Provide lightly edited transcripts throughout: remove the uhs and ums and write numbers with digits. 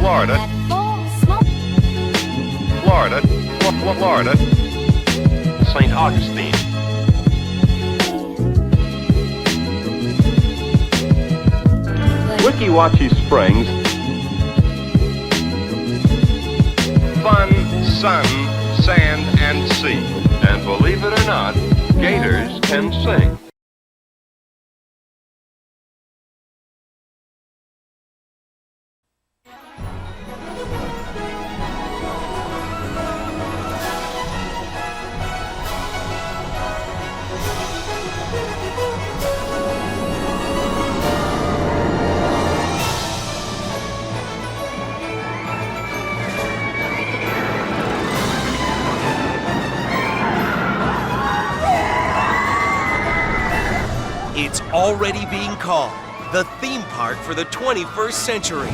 Florida, Florida, Florida, St. Augustine. Wikiwachi Springs. Fun, sun, sand, and sea. And believe it or not, gators can sing. It's already being called the theme park for the 21st century.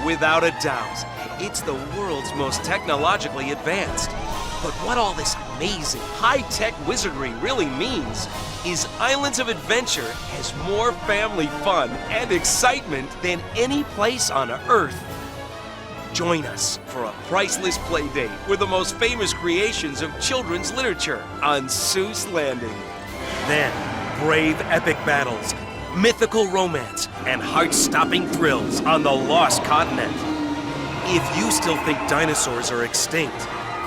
Without a doubt, it's the world's most technologically advanced. But what all this amazing, high-tech wizardry really means is Islands of Adventure has more family fun and excitement than any place on Earth. Join us for a priceless play date with the most famous creations of children's literature on Seuss Landing. Then, brave epic battles, mythical romance, and heart-stopping thrills on the Lost Continent. If you still think dinosaurs are extinct,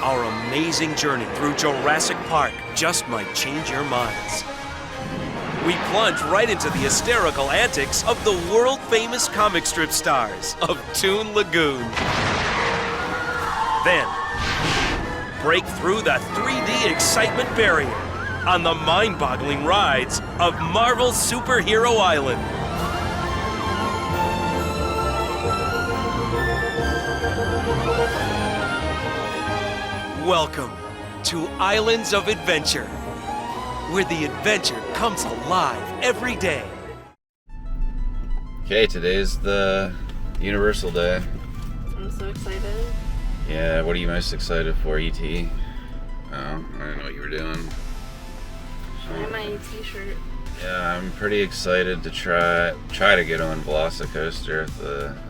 our amazing journey through Jurassic Park just might change your minds. We plunge right into the hysterical antics of the world-famous comic strip stars of Toon Lagoon. Then, break through the 3D excitement barrier on the mind-boggling rides of Marvel's Superhero Island. Welcome to Islands of Adventure, where the adventure comes alive every day. Okay, today's the Universal Day. I'm so excited. Yeah, what are you most excited for, E.T.? Oh, I don't know what you were doing. I have my t-shirt. Yeah, I'm pretty excited to try to get on VelociCoaster.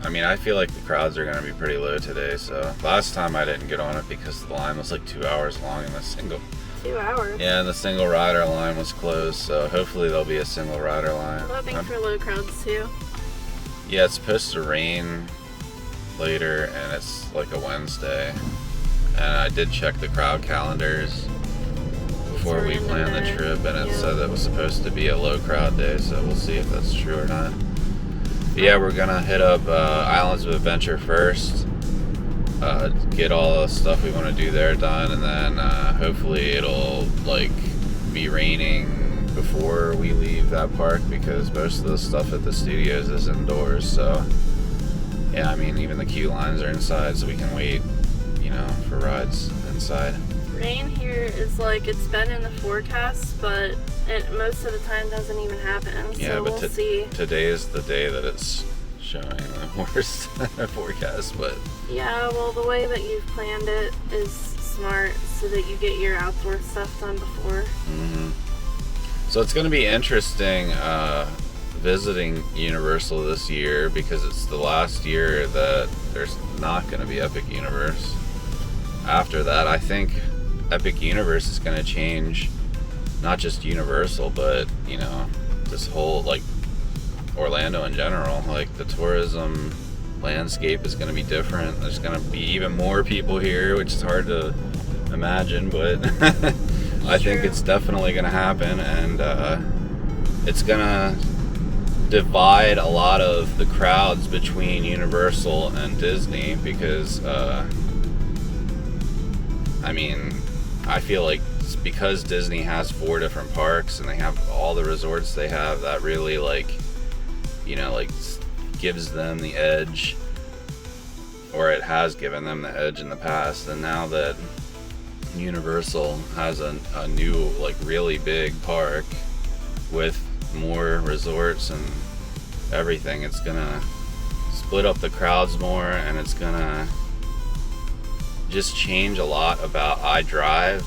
I feel like the crowds are going to be pretty low today, so last time I didn't get on it because the line was like 2 hours long and the single... 2 hours? Yeah, and the single rider line was closed, so hopefully there'll be a single rider line. I'm hoping for low crowds too. Yeah, it's supposed to rain later, and it's like a Wednesday. And I did check the crowd calendars before we planned the trip, and it said it was supposed to be a low crowd day, so we'll see if that's true or not. But yeah, we're gonna hit up Islands of Adventure first, get all the stuff we want to do there done, and then hopefully it'll like be raining before we leave that park, because most of the stuff at the studios is indoors. So yeah, even the queue lines are inside, so we can wait, for rides inside. Rain here is like, it's been in the forecast, but it most of the time doesn't even happen. Yeah, so but we'll see. Today is the day that it's showing the worst forecast, but yeah, well, the way that you've planned it is smart, so that you get your outdoor stuff done before. Mm-hmm. So it's going to be interesting visiting Universal this year, because it's the last year that there's not going to be Epic Universe. After that, I think Epic Universe is going to change, not just Universal, but this whole Orlando in general. Like, the tourism landscape is going to be different. There's going to be even more people here, which is hard to imagine, but I think it's definitely going to happen, and it's going to divide a lot of the crowds between Universal and Disney, because I feel like it's because Disney has 4 different parks and they have all the resorts they have, that really gives them the edge, or it has given them the edge in the past. And now that Universal has a new really big park with more resorts and everything, it's gonna split up the crowds more, and it's gonna just change a lot about iDrive.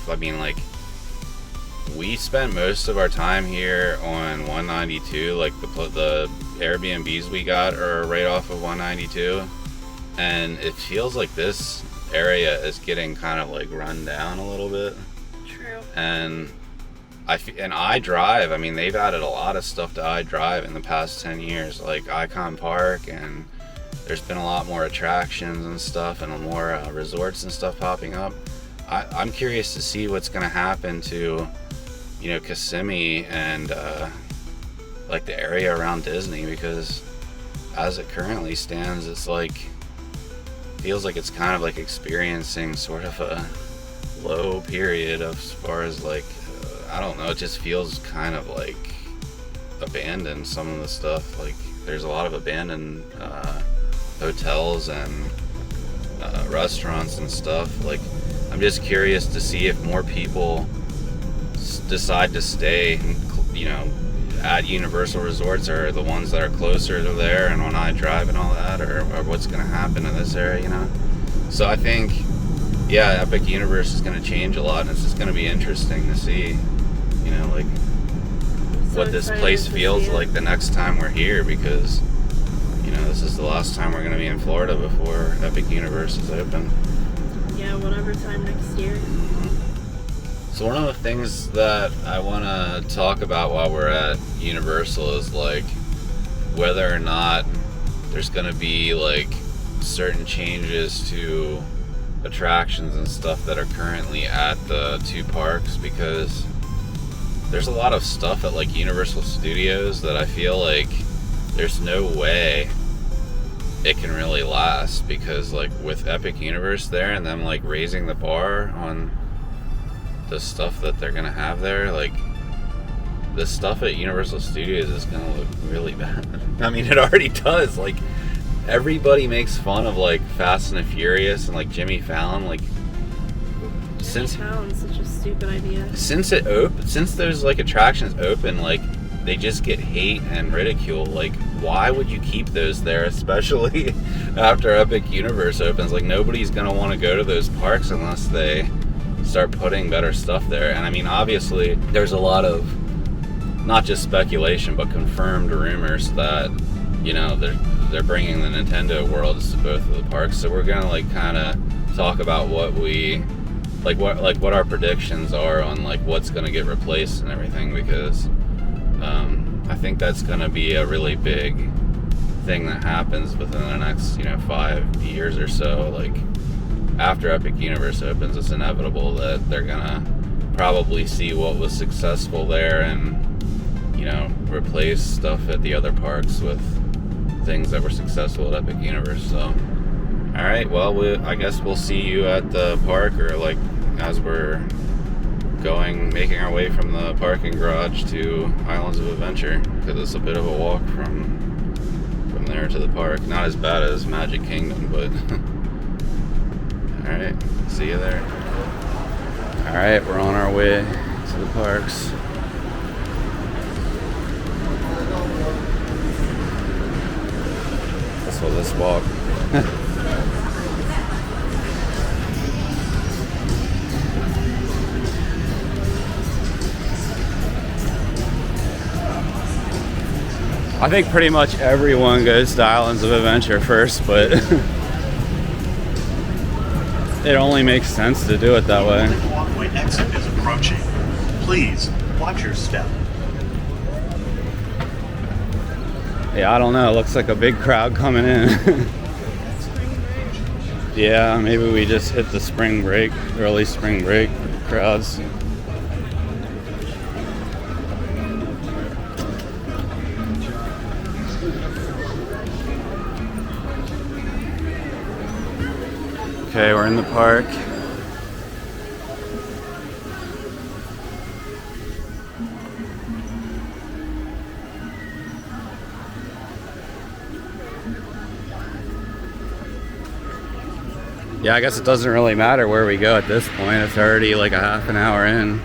We spent most of our time here on 192. The Airbnbs we got are right off of 192, and it feels like this area is getting kind of like run down a little bit. True. And iDrive, I mean, they've added a lot of stuff to iDrive in the past 10 years, like Icon Park, and there's been a lot more attractions and stuff, and more resorts and stuff popping up. I'm curious to see what's going to happen to, you know, Kissimmee and like the area around Disney, because as it currently stands, it's like, feels like it's kind of like experiencing sort of a low period of, as far as like, I don't know, it just feels kind of like abandoned, some of the stuff. Like there's a lot of abandoned hotels and restaurants and stuff. Like I'm just curious to see if more people decide to stay, you know, at Universal Resorts, or the ones that are closer to there and on iDrive and all that, or what's going to happen in this area, you know. So I think, yeah, Epic Universe is going to change a lot, and it's just going to be interesting to see, you know, like what this place feels like the next time we're here, because, you know, this is the last time we're going to be in Florida before Epic Universe is open. Yeah, whatever time next year. So one of the things that I want to talk about while we're at Universal is like whether or not there's going to be like certain changes to attractions and stuff that are currently at the two parks, because there's a lot of stuff at like Universal Studios that I feel like there's no way it can really last, because like with Epic Universe there and them like raising the bar on the stuff that they're gonna have there, like the stuff at Universal Studios is gonna look really bad. I mean, it already does. Like everybody makes fun of like Fast and the Furious and like Jimmy Fallon, like since Fallon's such a stupid idea. Since those like attractions open, like they just get hate and ridicule. Like why would you keep those there, especially after Epic Universe opens? Like nobody's gonna want to go to those parks unless they start putting better stuff there. And I mean, obviously there's a lot of not just speculation but confirmed rumors that, you know, they're bringing the Nintendo worlds to both of the parks. So we're gonna like kind of talk about what we what our predictions are on like what's gonna get replaced and everything, because I think that's gonna be a really big thing that happens within the next, you know, 5 years or so. Like after Epic Universe opens, it's inevitable that they're gonna probably see what was successful there and, you know, replace stuff at the other parks with things that were successful at Epic Universe. So, all right, well, I guess we'll see you at the park, or like as we're making our way from the parking garage to Islands of Adventure, because it's a bit of a walk from there to the park. Not as bad as Magic Kingdom, but all right, see you there. All right, we're on our way to the parks. This was this walk. I think pretty much everyone goes to Islands of Adventure first, but it only makes sense to do it that way. The walkway exit is approaching. Please watch your step. Yeah, I don't know. It looks like a big crowd coming in. Yeah, maybe we just hit the spring break, early spring break crowds. Okay, we're in the park. Yeah, I guess it doesn't really matter where we go at this point. It's already like a half an hour in.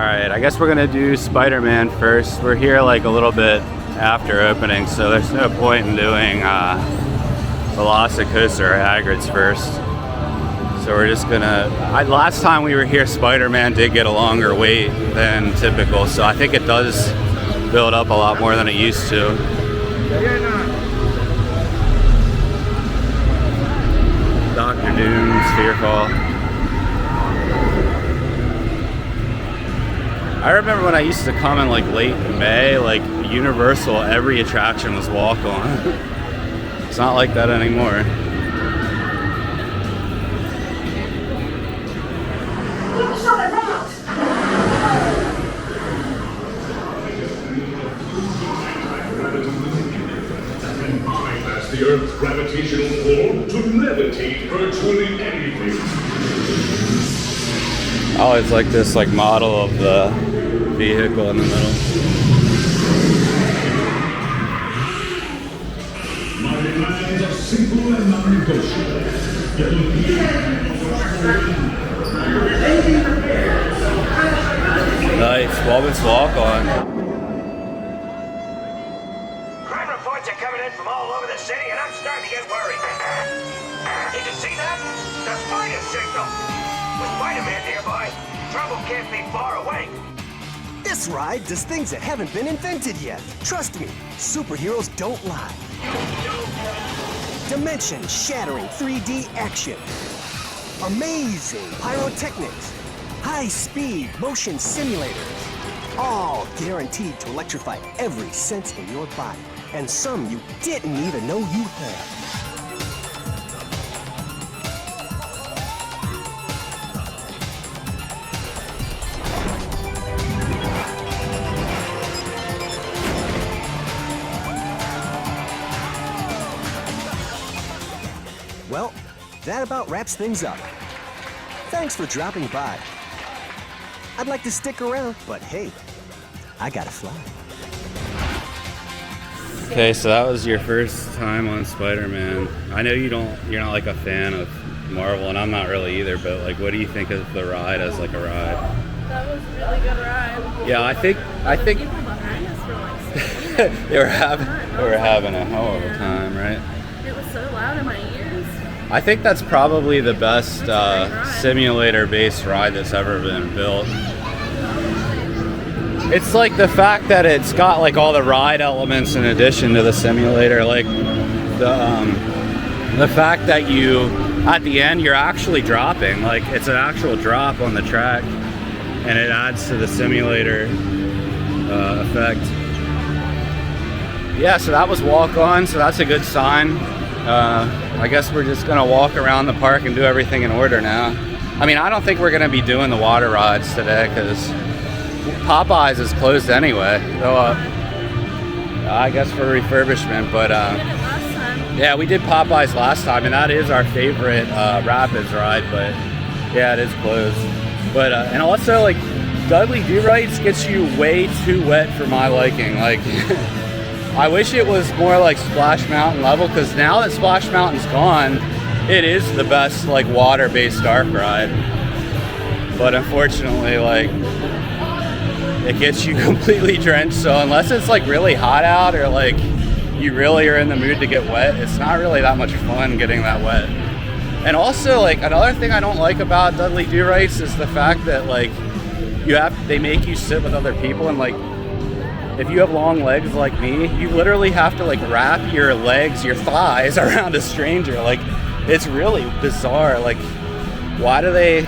Alright, I guess we're gonna do Spider-Man first. We're here like a little bit after opening, so there's no point in doing VelociCoaster or Hagrid's first. So we're just gonna, last time we were here, Spider-Man did get a longer wait than typical, so I think it does build up a lot more than it used to. Dr. Doom's Fearfall. I remember when I used to come in like late May, like Universal, every attraction was walk on. It's not like that anymore. The Earth's gravitational pull to levitate virtually anything. Oh, it's like this like model of the vehicle in the middle. My demands are simple and non-negotiable. Nice, Walt's walk on. Reports are coming in from all over the city, and I'm starting to get worried. Did you see that? The spider signal! With Spider-Man nearby, trouble can't be far away. This ride does things that haven't been invented yet. Trust me, superheroes don't lie. Dimension-shattering 3D action. Amazing pyrotechnics. High-speed motion simulators. All guaranteed to electrify every sense in your body. And some you didn't even know you had. Well, that about wraps things up. Thanks for dropping by. I'd like to stick around, but hey, I gotta fly. Okay, so that was your first time on Spider-Man. I know you're not like a fan of Marvel, and I'm not really either, but like, what do you think of the ride as like a ride? That was a really good ride. Yeah, I think The people behind us were like screaming. they were having a hell of a time, right? It was so loud in my ears. I think that's probably the best simulator-based ride that's ever been built. It's like the fact that it's got like all the ride elements in addition to the simulator, like the fact that you, at the end, you're actually dropping, like it's an actual drop on the track, and it adds to the simulator effect. Yeah, so that was walk on, so that's a good sign. I guess we're just gonna walk around the park and do everything in order now. I mean, I don't think we're gonna be doing the water rides today because Popeyes is closed anyway, so I guess for refurbishment, but yeah, we did Popeyes last time, and that is our favorite Rapids ride, but yeah, it is closed. But and also, like, Dudley Do-Rights gets you way too wet for my liking. Like, I wish it was more like Splash Mountain level, because now that Splash Mountain's gone, it is the best like water-based dark ride. But unfortunately, like, it gets you completely drenched, so unless it's like really hot out or like you really are in the mood to get wet, it's not really that much fun getting that wet. And also, like, another thing I don't like about Dudley Do-Rights is the fact that like they make you sit with other people, and like if you have long legs like me, you literally have to like wrap your legs, your thighs around a stranger. Like, it's really bizarre. Like, why do they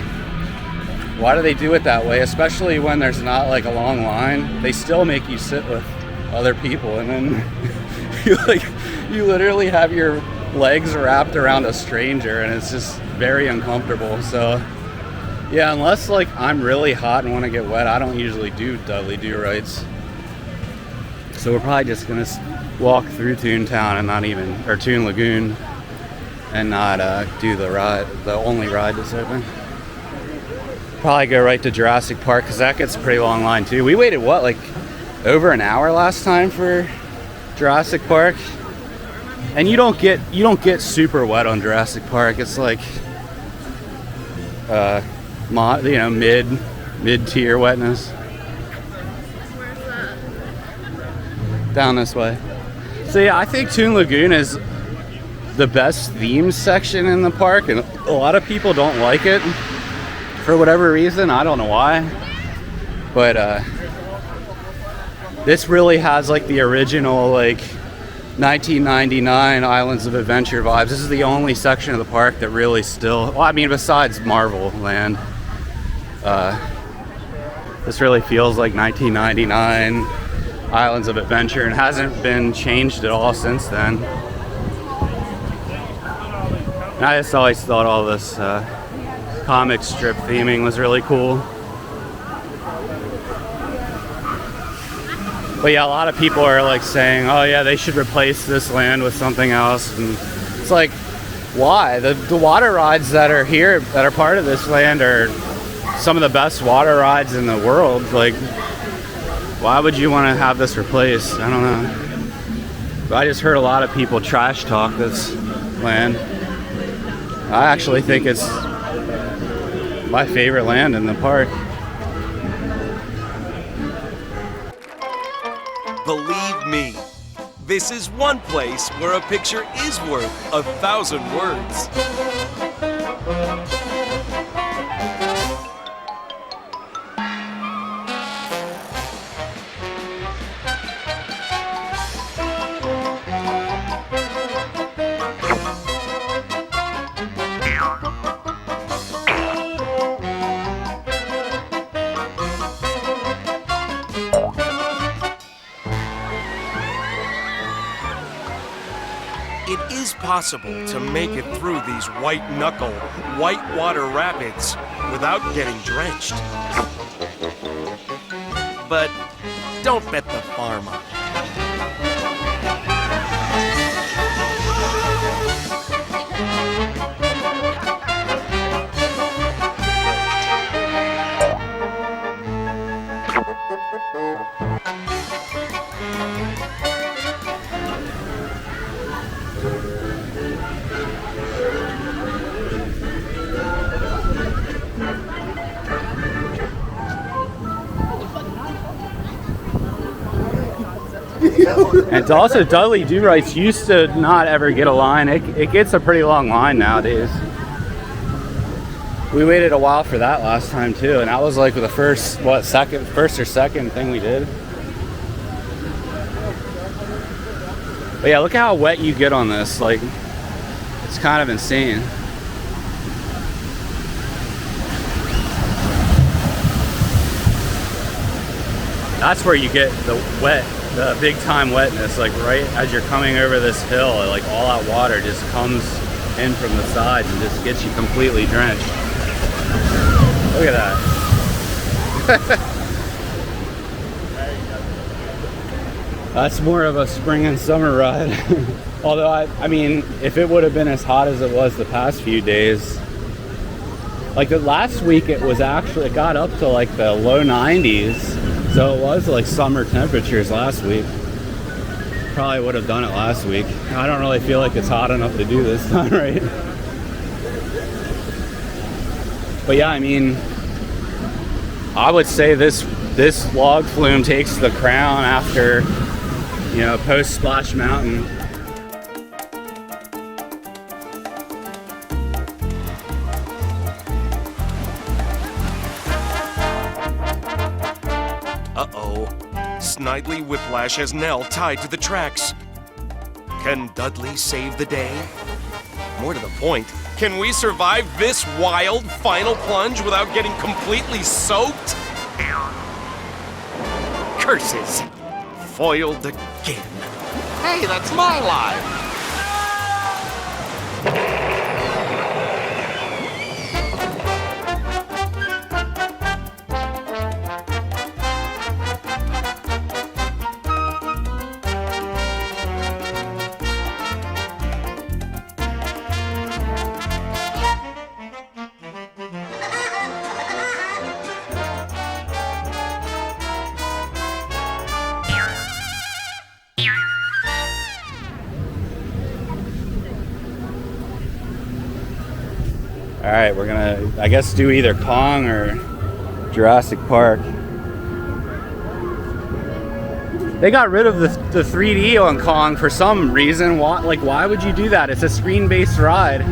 do it that way, especially when there's not like a long line? They still make you sit with other people, and then you literally have your legs wrapped around a stranger, and it's just very uncomfortable. So yeah, unless like I'm really hot and want to get wet, I don't usually do Dudley Do-Rights. So we're probably just gonna walk through Toontown and not even, or Toon Lagoon, and not do the ride, the only ride that's open. Probably go right to Jurassic Park, because that gets a pretty long line too. We waited, what, like over an hour last time for Jurassic Park, and you don't get super wet on Jurassic Park. It's like mid-tier wetness. down this way. So yeah, I think Toon Lagoon is the best theme section in the park, and a lot of people don't like it for whatever reason. I don't know why, but this really has like the original like 1999 Islands of Adventure vibes. This is the only section of the park that really still, well, I mean, besides Marvel Land, this really feels like 1999 Islands of Adventure and hasn't been changed at all since then. And I just always thought all this comic strip theming was really cool. But yeah, a lot of people are like saying, oh yeah, they should replace this land with something else. And it's like, why? The water rides that are here, that are part of this land, are some of the best water rides in the world. Like, why would you want to have this replaced? I don't know. But I just heard a lot of people trash talk this land. I actually think it's my favorite land in the park. Believe me, this is one place where a picture is worth 1,000 words. It is possible to make it through these white-knuckle, whitewater rapids without getting drenched. But don't bet the farm on it. And to also, Dudley Do-Rights used to not ever get a line. It gets a pretty long line nowadays. We waited a while for that last time too, and that was like the first or second thing we did. But yeah, look at how wet you get on this. Like, it's kind of insane. That's where you get the big time wetness, like right as you're coming over this hill, like all that water just comes in from the sides and just gets you completely drenched. Look at that. That's more of a spring and summer ride. Although I mean, if it would have been as hot as it was the past few days, like the last week it got up to like the low 90s. So it was like summer temperatures last week. Probably would have done it last week. I don't really feel like it's hot enough to do this time, right? But yeah, I mean, I would say this log flume takes the crown after, you know, post Splash Mountain. Uh-oh. Snidely Whiplash has Nell tied to the tracks. Can Dudley save the day? More to the point, can we survive this wild final plunge without getting completely soaked? Curses. Foiled again. Hey, that's my line. All right, we're gonna, I guess, do either Kong or Jurassic Park. They got rid of the 3D on Kong for some reason. Why would you do that? It's a screen-based ride.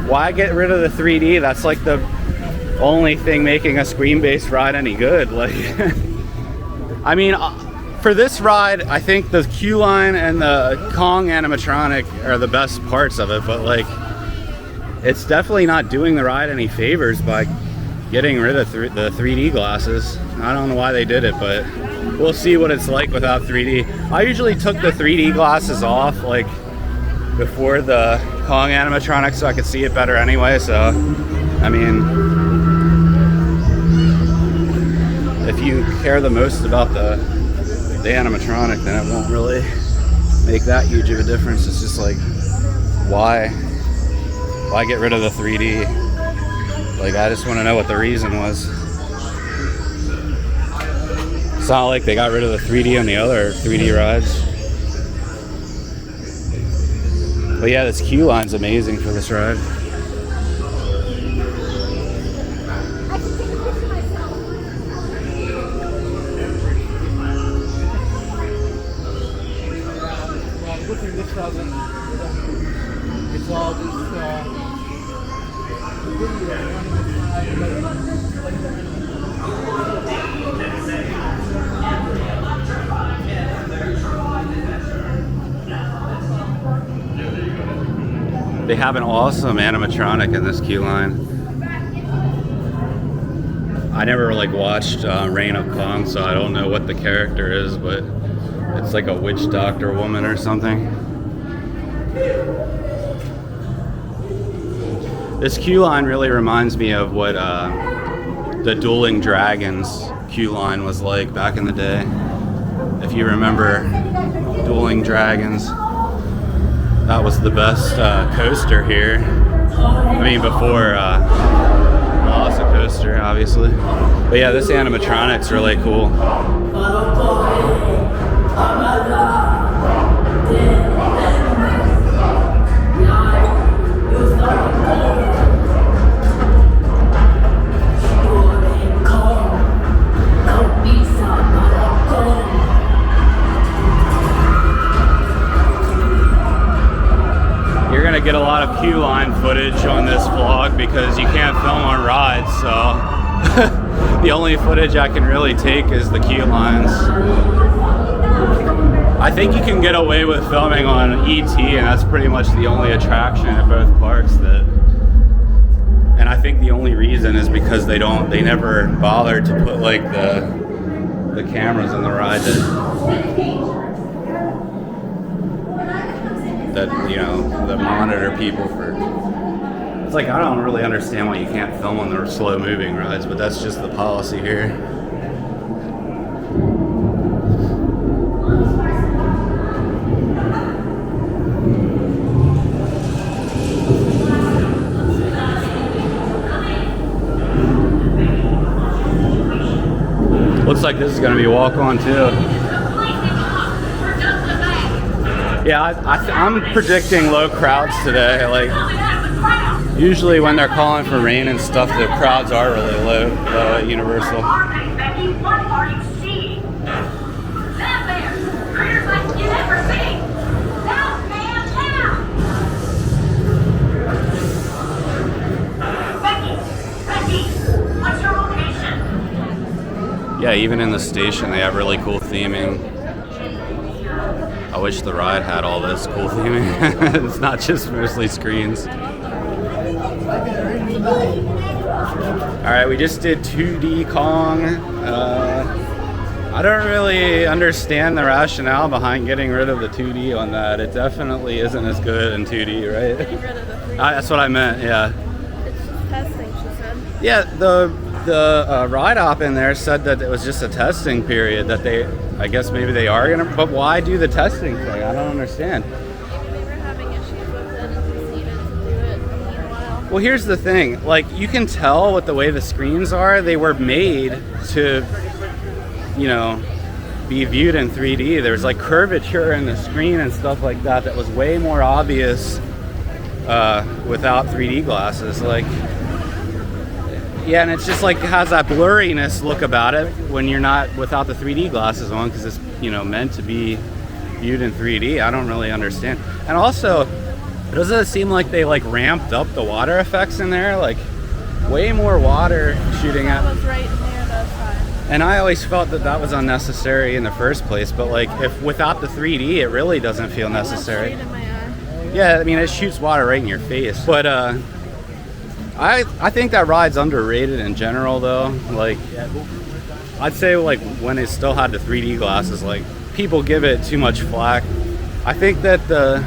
Why get rid of the 3D? That's like the only thing making a screen-based ride any good. Like, I mean, for this ride, I think the queue line and the Kong animatronic are the best parts of it, but like, it's definitely not doing the ride any favors by getting rid of the 3D glasses. I don't know why they did it, but we'll see what it's like without 3D. I usually took the 3D glasses off like before the Kong animatronic so I could see it better anyway, so I mean, if you care the most about the animatronic, then it won't really make that huge of a difference. It's just like, why get rid of the 3D? Like, I just want to know what the reason was. It's not like they got rid of the 3D on the other 3D rides. But yeah, this queue line's amazing for this ride. They have an awesome animatronic in this queue line. I never like watched Reign of Kong, so I don't know what the character is, but it's like a witch doctor woman or something. This queue line really reminds me of what the Dueling Dragons queue line was like back in the day. If you remember Dueling Dragons, that was the best coaster here. I mean, before VelociCoaster, obviously. But yeah, this animatronic's really cool. You're gonna get a lot of queue line footage on this vlog because you can't film on rides, so the only footage I can really take is the queue lines. I think you can get away with filming on ET, and that's pretty much the only attraction at both parks and I think the only reason is because they never bothered to put like the cameras in the ride that you know, that monitor people for. It's like, I don't really understand why you can't film on the slow moving rides, but that's just the policy here. Looks like this is going to be walk on too. Yeah, I'm predicting low crowds today. Like, usually when they're calling for rain and stuff, the crowds are really low at Universal. What are you seeing? That there, critters like you never seen. South downtown. Becky, what's your location? Yeah, even in the station, they have really cool theming. I wish the ride had all this cool theming. It's not just mostly screens. Alright, we just did 2D Kong. I don't really understand the rationale behind getting rid of the 2D on that. It definitely isn't as good in 2D, right? Getting rid of the 3D. That's what I meant, yeah. It's just testing, she said. Yeah, the ride op in there said that it was just a testing period, that I guess maybe they are gonna, but why do the testing thing? I don't understand. Maybe they were having issues with it and just needed to do it for a while. Well, here's the thing, like, you can tell with the way the screens are, they were made to, you know, be viewed in 3D. There's like curvature in the screen and stuff like that that was way more obvious without 3D glasses. Like, Yeah, and it's just like, it has that blurriness look about it when you're not without the 3D glasses on, because it's, you know, meant to be viewed in 3D. I don't really understand. And also, doesn't it seem like they like ramped up the water effects in there? Like, way more water shooting at. That was right in there that time. And I always felt that that was unnecessary in the first place. But like, if without the 3D, it really doesn't feel necessary. Right in my eye. Yeah, I mean, it shoots water right in your face. But I think that ride's underrated in general, though. Like, I'd say like when it still had the 3D glasses, like people give it too much flack. I think that the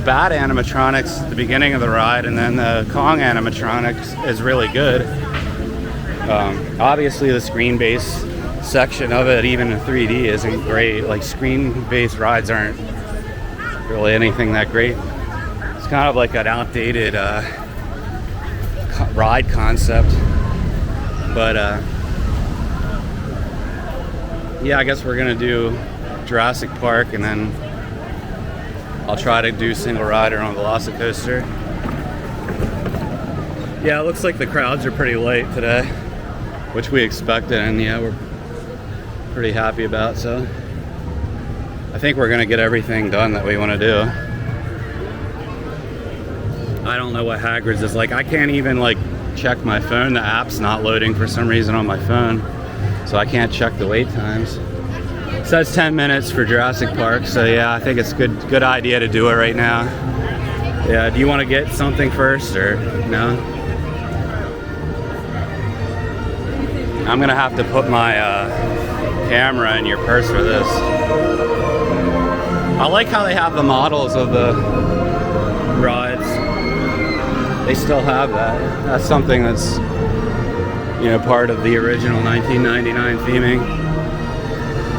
bad animatronics at the beginning of the ride, and then the Kong animatronics is really good. Obviously, the screen-based section of it, even in 3D, isn't great. Like, screen-based rides aren't really anything that great. It's kind of like an outdated ride concept. But yeah, I guess we're gonna do Jurassic Park, and then I'll try to do single rider on VelociCoaster. Yeah, it looks like the crowds are pretty light today, which we expected, and yeah, we're pretty happy about. So I think we're gonna get everything done that we want to do. I don't know what Hagrid's is like. I can't even like check my phone. The app's not loading for some reason on my phone, so I can't check the wait times. It says 10 minutes for Jurassic Park, so yeah, I think it's a good idea to do it right now. Yeah, do you want to get something first, or no? I'm gonna have to put my camera in your purse for this. I like how they have the models of the rides. They still have that. That's something that's, you know, part of the original 1999 theming.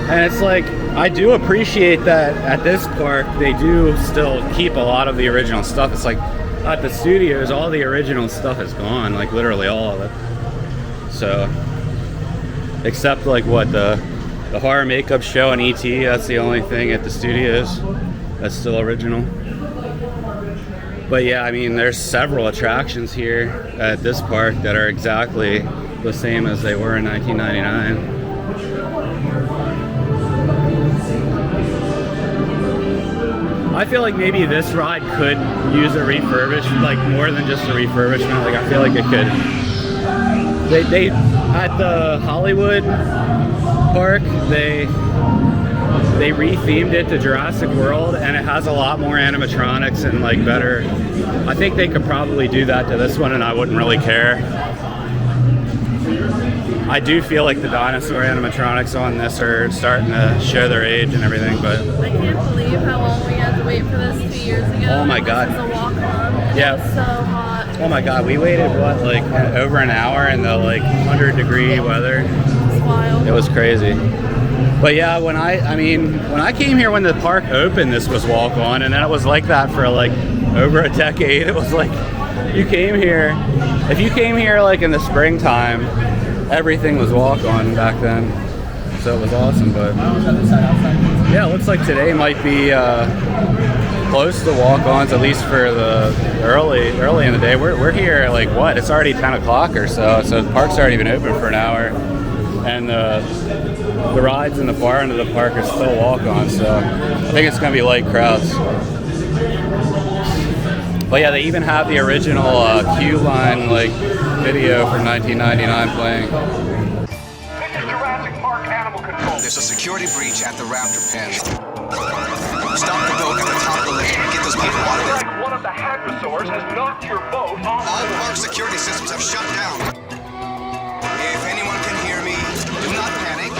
And it's like, I do appreciate that at this park they do still keep a lot of the original stuff. It's like at the studios, all the original stuff is gone, like literally all of it. So, except like what, the horror makeup show and E.T., that's the only thing at the studios that's still original. But yeah, I mean, there's several attractions here at this park that are exactly the same as they were in 1999. I feel like maybe this ride could use a refurbishment, like more than just a refurbishment. Like, I feel like it could. They at the Hollywood park, they re-themed it to Jurassic World, and it has a lot more animatronics and like better. I think they could probably do that to this one, and I wouldn't really care. I do feel like the dinosaur animatronics on this are starting to show their age and everything, but I can't believe how long we had to wait for this 2 years ago. Oh my God. This is a walk-on. Yeah. It was so hot. Oh my God, we waited what, like over an hour in the like 100-degree weather. It's wild. It was crazy. But yeah, when I came here when the park opened, this was walk-on, and then it was like that for like over a decade. It was like, you came here, if you came here like in the springtime, everything was walk-on back then. So it was awesome. But yeah, it looks like today might be close to walk-ons, at least for the early in the day. We're here like what? It's already 10 o'clock or so the park's already been open for an hour, and the rides in the far end of the park are still walk-on. So I think it's gonna be light crowds. But yeah, they even have the original Q line like video from 1999 playing. This is Jurassic Park Animal Control. There's a security breach at the raptor pen. Stop the boat at the top of the lift and get those people out of there. Like one of the hadrosaurs has knocked your boat off. All park security systems have shut down. If anyone can hear me, do not panic.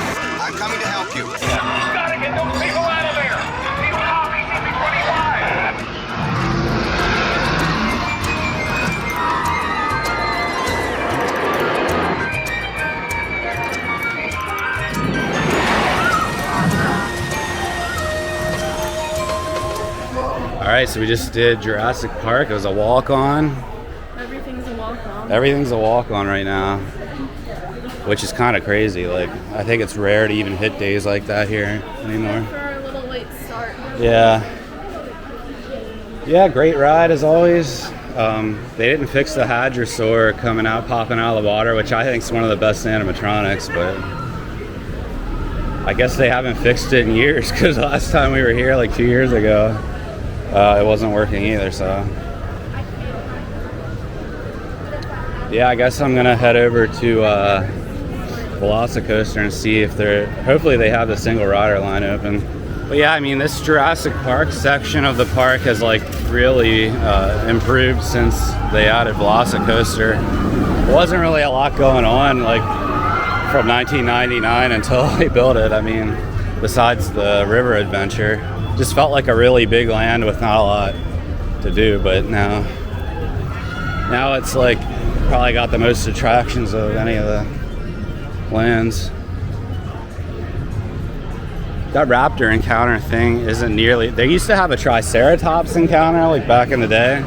I'm coming to help you. You gotta get those people out of there. You copy CP25. All right, so we just did Jurassic Park. It was a walk-on. Everything's a walk-on. Everything's a walk-on right now, which is kind of crazy. Like, I think it's rare to even hit days like that here anymore. For our little late start. Yeah. Yeah, great ride as always. They didn't fix the hadrosaur popping out of the water, which I think is one of the best animatronics, but I guess they haven't fixed it in years, because last time we were here like 2 years ago, it wasn't working either. So yeah, I guess I'm gonna head over to VelociCoaster and see if hopefully they have the single rider line open. But yeah, I mean, this Jurassic Park section of the park has like really improved since they added VelociCoaster. There wasn't really a lot going on like from 1999 until they built it. I mean, besides the river adventure, just felt like a really big land with not a lot to do. But now it's like probably got the most attractions of any of the lands. That raptor encounter thing isn't nearly... They used to have a triceratops encounter like back in the day.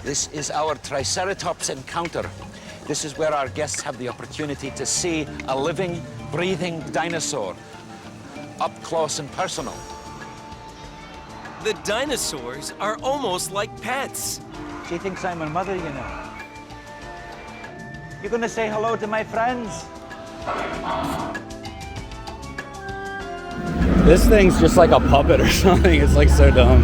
This is our triceratops encounter. This is where our guests have the opportunity to see a living, breathing dinosaur, up close and personal. The dinosaurs are almost like pets. She thinks I'm her mother, you know. You gonna say hello to my friends? This thing's just like a puppet or something. It's like so dumb.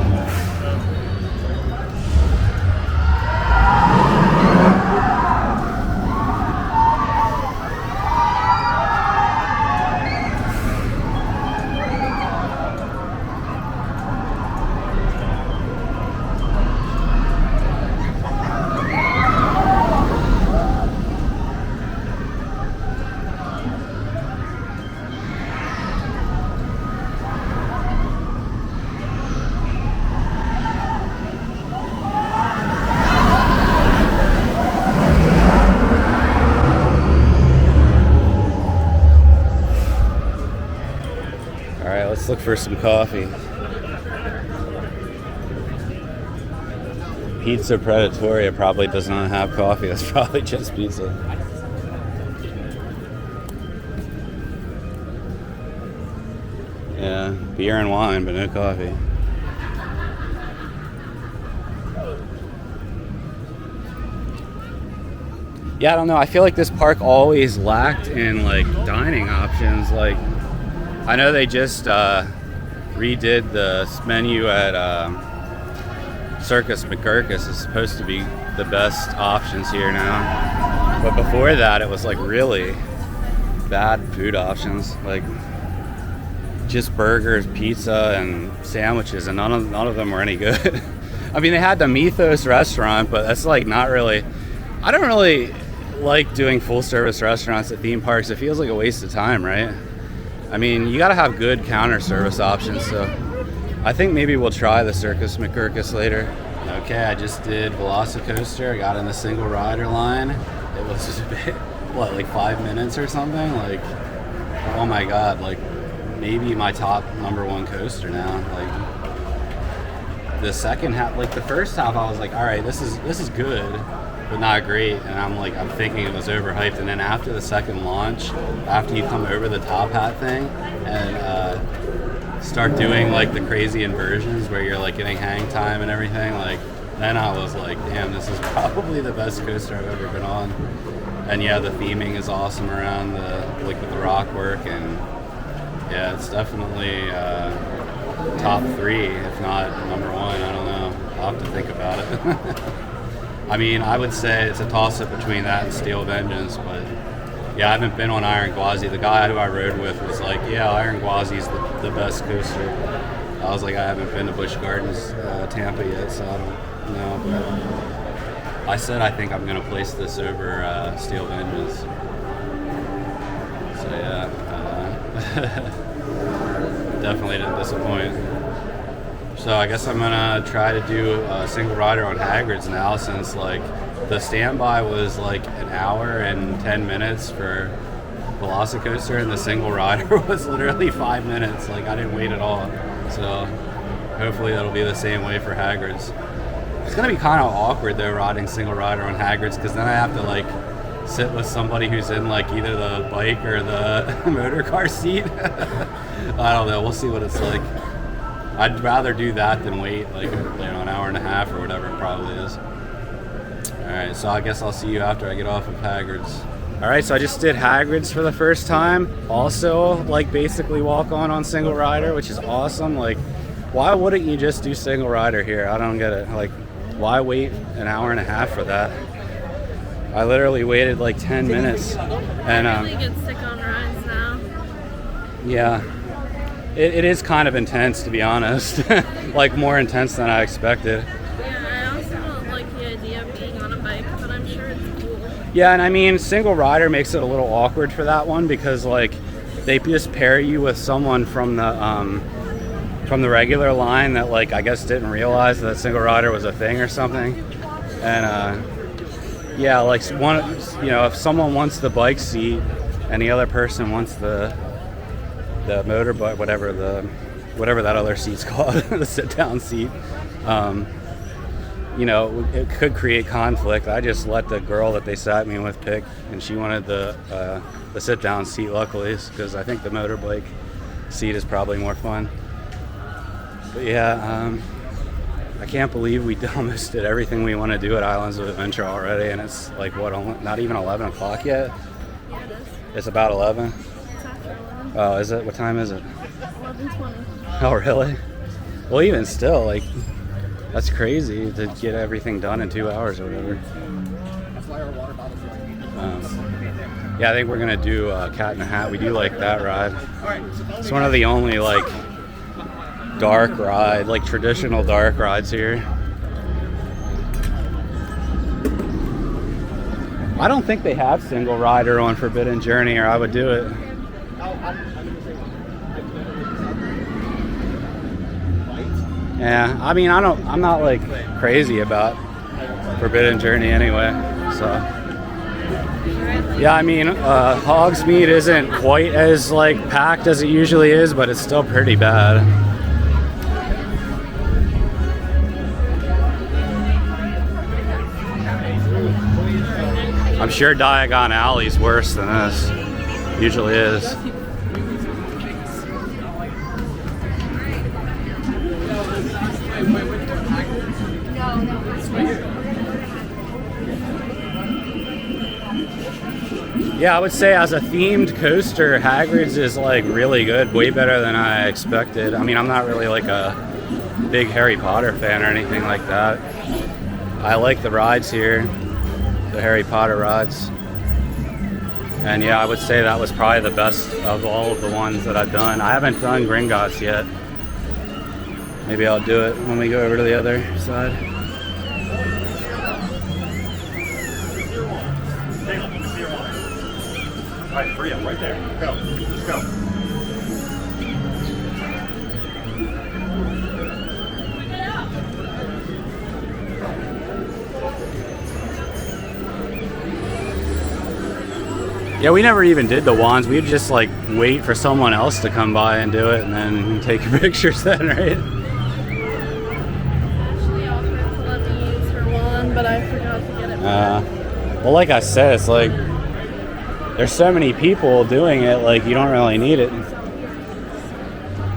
Let's look for some coffee. Pizza Predatoria probably does not have coffee. That's probably just pizza. Yeah, beer and wine, but no coffee. Yeah, I don't know. I feel like this park always lacked in like dining options. Like, I know they just redid the menu at Circus McGurkus. Is supposed to be the best options here now, but before that it was like really bad food options, like just burgers, pizza, and sandwiches, and none of them were any good. I mean, they had the Mythos restaurant, but that's like not really. I don't really like doing full service restaurants at theme parks. It feels like a waste of time, right? I mean, you gotta have good counter service options, so I think maybe we'll try the Circus McGurkus later. Okay, I just did VelociCoaster. I got in the single rider line. It was just a bit, what, like 5 minutes or something? Like, oh my god, like maybe my top #1 coaster now. Like the second half, like the first half, I was like, all right, this is good, but not great, and I'm thinking it was overhyped. And then after the second launch, after you come over the top hat thing and start doing like the crazy inversions where you're like getting hang time and everything, like then I was like, damn, this is probably the best coaster I've ever been on. And yeah, the theming is awesome around with the rock work, and yeah, it's definitely top 3, if not #1. I don't know. I'll have to think about it. I mean, I would say it's a toss-up between that and Steel Vengeance, but yeah, I haven't been on Iron Gwazi. The guy who I rode with was like, yeah, Iron Gwazi's the best coaster. I was like, I haven't been to Busch Gardens, Tampa yet, so I don't know. But I said I think I'm going to place this over Steel Vengeance. So yeah, definitely didn't disappoint. So I guess I'm gonna try to do a single rider on Hagrid's now, since like the standby was like an hour and 10 minutes for VelociCoaster, and the single rider was literally 5 minutes. Like, I didn't wait at all. So hopefully that'll be the same way for Hagrid's. It's gonna be kind of awkward though, riding single rider on Hagrid's, because then I have to like sit with somebody who's in like either the bike or the motor car seat. I don't know. We'll see what it's like. I'd rather do that than wait like an hour and a half or whatever it probably is. All right, so I guess I'll see you after I get off of Hagrid's. All right, so I just did Hagrid's for the first time. Also, like basically walk on single rider, which is awesome. Like, why wouldn't you just do single rider here? I don't get it. Like, why wait an hour and a half for that? I literally waited like 10 minutes. And I really get sick on rides now. yeah, it is kind of intense, to be honest. Like more intense than I expected. Yeah, I also don't like the idea of being on a bike, but I'm sure it's cool. Yeah, and I mean, single rider makes it a little awkward for that one because like they just pair you with someone from the regular line that like I guess didn't realize that single rider was a thing or something. And yeah, like one, you know, if someone wants the bike seat and the other person wants the motorbike, whatever that other seat's called, the sit-down seat, you know, it could create conflict. I just let the girl that they sat me with pick, and she wanted the sit-down seat, luckily, because I think the motorbike seat is probably more fun. But yeah, I can't believe we almost did everything we want to do at Islands of Adventure already, and it's like, what, not even 11 o'clock yet? Yeah, it is. It's about 11? It's after 11. Oh, is it? What time is it? 11:20. Oh, really? Well, even still, like, that's crazy to get everything done in 2 hours or whatever. Yeah, I think we're going to do Cat in the Hat. We do like that ride. It's one of the only, like, dark ride, like traditional dark rides here. I don't think they have single rider on Forbidden Journey, or I would do it. Yeah, I mean, I'm not like crazy about Forbidden Journey anyway, so. Yeah, I mean, Hogsmeade isn't quite as like packed as it usually is, but it's still pretty bad. I'm sure Diagon Alley's worse than this. Usually is. Yeah, I would say as a themed coaster, Hagrid's is like really good, way better than I expected. I mean, I'm not really like a big Harry Potter fan or anything like that. I like the rides here, the Harry Potter rides. And yeah, I would say that was probably the best of all of the ones that I've done. I haven't done Gringotts yet. Maybe I'll do it when we go over to the other side. All right, free up right there. Go. Let's go. Yeah, we never even did the wands. We'd just like wait for someone else to come by and do it and then take pictures then, right? Ashley offered to let me use her wand, but I forgot to get it back. Well, like I said, it's like there's so many people doing it, like you don't really need it.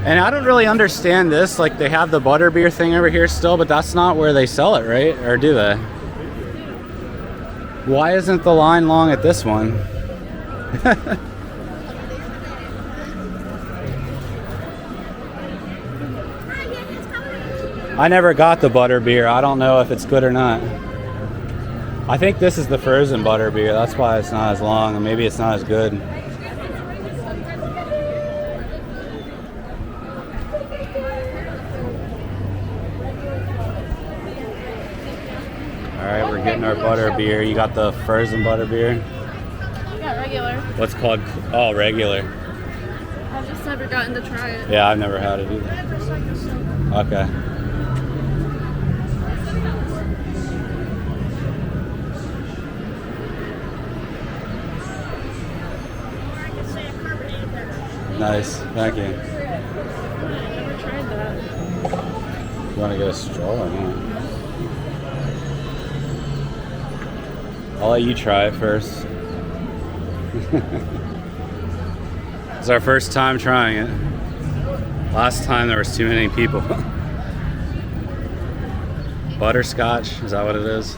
And I don't really understand this. Like they have the butterbeer thing over here still, but that's not where they sell it, right? Or do they? Why isn't the line long at this one? I never got the butterbeer. I don't know if it's good or not. I think this is the frozen butterbeer. That's why it's not as long, and maybe it's not as good. All right, we're getting our butterbeer. You got the frozen butterbeer? I got regular. What's called? Oh, regular. I've just never gotten to try it. Yeah, I've never had it either. Okay. Nice, thank you. I've never tried that. You want to get a straw or not? I'll let you try it first. It's our first time trying it. Last time there was too many people. Butterscotch, is that what it is?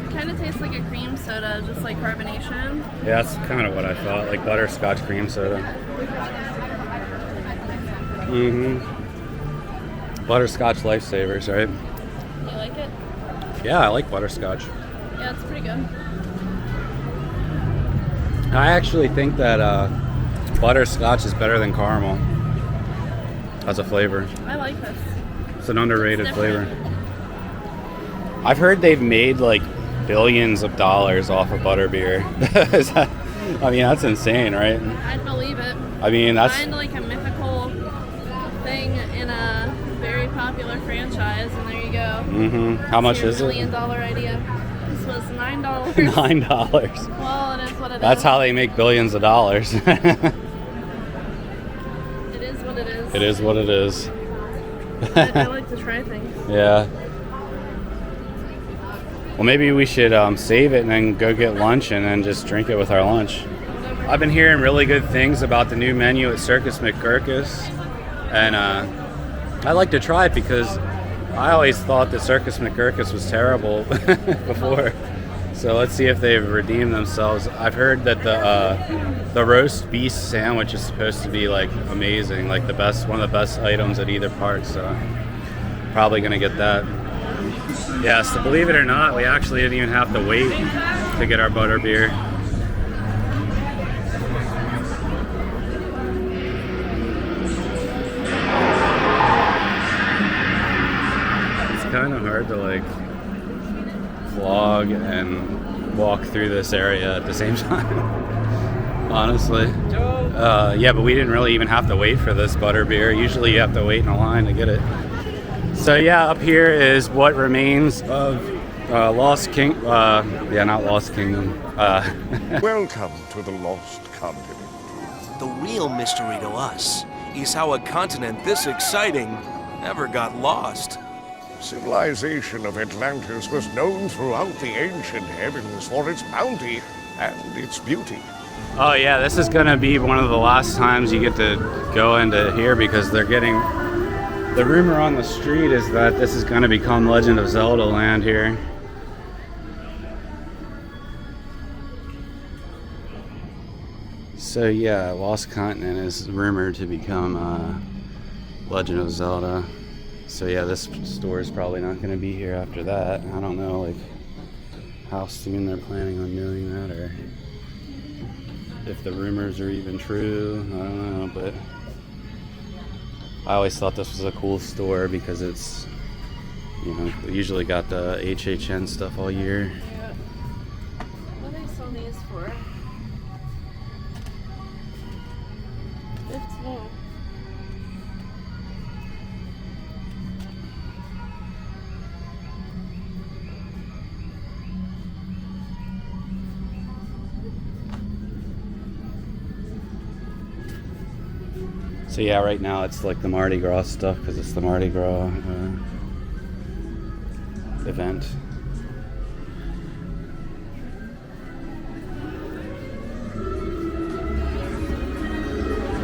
It kind of tastes like a cream soda, just like carbonation. Yeah, that's kind of what I thought, like butterscotch cream soda. Butterscotch lifesavers, right? You like it? Yeah, I like butterscotch. Yeah, it's pretty good. I actually think that butterscotch is better than caramel as a flavor. I like this. It's an underrated flavor. I've heard they've made like billions of dollars off of butterbeer. I mean, that's insane, right? I'd believe it. I mean, that's Find like a mythical thing in a very popular franchise, and there you go. How much is it? $1 million idea. This was $9. $9. Well, it is what it is. That's how they make billions of dollars. It is what it is. It is what it is. I like to try things. Yeah. Well, maybe we should save it and then go get lunch and then just drink it with our lunch. I've been hearing really good things about the new menu at Circus McGurkus, and I'd like to try it because I always thought that Circus McGurkus was terrible before. So let's see if they've redeemed themselves. I've heard that the roast beef sandwich is supposed to be like amazing, like one of the best items at either park. So probably gonna get that. Yes, so believe it or not, we actually didn't even have to wait to get our butterbeer. It's kind of hard to like vlog and walk through this area at the same time, honestly. Yeah, but we didn't really even have to wait for this butterbeer. Usually you have to wait in a line to get it. So yeah, up here is what remains of Lost King. Not Lost Kingdom. Welcome to the Lost Continent. The real mystery to us is how a continent this exciting ever got lost. Civilization of Atlantis was known throughout the ancient heavens for its bounty and its beauty. Oh yeah, this is gonna be one of the last times you get to go into here because they're getting. The rumor on the street is that this is going to become Legend of Zelda land here. So yeah, Lost Continent is rumored to become Legend of Zelda. So yeah, this store is probably not going to be here after that. I don't know like how soon they're planning on doing that, or if the rumors are even true. I don't know, but I always thought this was a cool store because it's, we usually got the HHN stuff all year. Yeah. What do they sell these for? 15. So yeah, right now it's like the Mardi Gras stuff because it's the Mardi Gras event.